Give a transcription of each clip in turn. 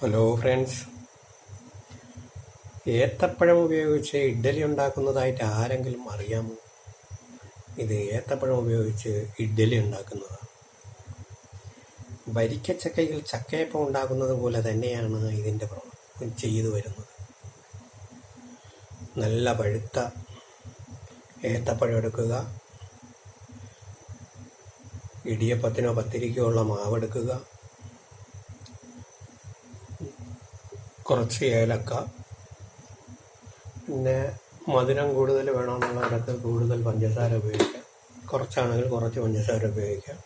Hello friends, ഏത്തപ്പഴം ഉപയോഗിച്ച് ഇഡ്ഡലി ഉണ്ടാക്കുന്നതായിട്ട് ആരെങ്കിലും അറിയാമോ? ഇത് ഏത്തപ്പഴം ഉപയോഗിച്ച് ഇഡ്ഡലി ഉണ്ടാക്കുന്നതാണ്. വരിക്കച്ചക്കയിൽ ചക്കയപ്പം ഉണ്ടാക്കുന്നത് പോലെ തന്നെയാണ് ഇതിൻ്റെ ചെയ്തു വരുന്നത്. നല്ല പഴുത്ത ഏത്തപ്പഴം എടുക്കുക, ഇടിയപ്പത്തിനോ പത്തിരിക്കോ ഉള്ള മാവെടുക്കുക, കുറച്ച് ഏലക്ക, പിന്നെ മധുരം കൂടുതൽ വേണമെന്നുള്ളവരൊക്കെ കൂടുതൽ പഞ്ചസാര ഉപയോഗിക്കാം, കുറച്ചാണെങ്കിൽ കുറച്ച് പഞ്ചസാര ഉപയോഗിക്കാം.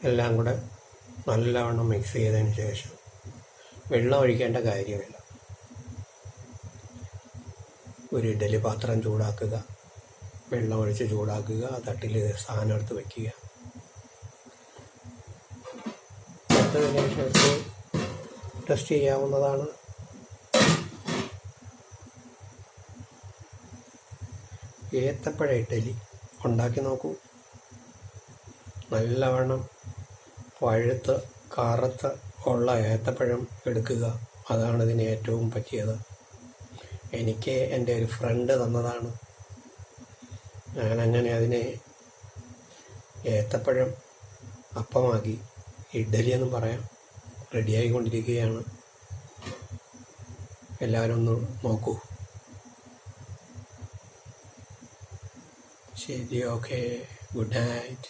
എല്ലാം കൂടെ നല്ലവണ്ണം മിക്സ് ചെയ്തതിന് ശേഷം വെള്ളം ഒഴിക്കേണ്ട കാര്യമില്ല. ഒരു ഇഡ്ഡലി പാത്രം ചൂടാക്കുക, വെള്ളം ഒഴിച്ച് ചൂടാക്കുക, തട്ടിൽ സാധനം എടുത്ത് വയ്ക്കുക. അതിന് ശേഷം ടെസ്റ്റ് ചെയ്യാവുന്നതാണ്. ഏത്തപ്പഴ ഇഡ്ഡലി ഉണ്ടാക്കി നോക്കൂ. നല്ലവണ്ണം പഴുത്ത് കറുത്ത് ഉള്ള ഏത്തപ്പഴം എടുക്കുക. അതാണ് ഇതിന് ഏറ്റവും പറ്റിയത്. എനിക്ക് എൻ്റെ ഒരു ഫ്രണ്ട് തന്നതാണ്. ഞാനങ്ങനെ അതിനെ ഏത്തപ്പഴം അപ്പമാക്കി, ഇഡ്ഡലി എന്നും പറയാം, റെഡിയായിക്കൊണ്ടിരിക്കുകയാണ്. എല്ലാവരും ഒന്ന് നോക്കൂ. ശരി, ഓക്കെ, ഗുഡ് നൈറ്റ്.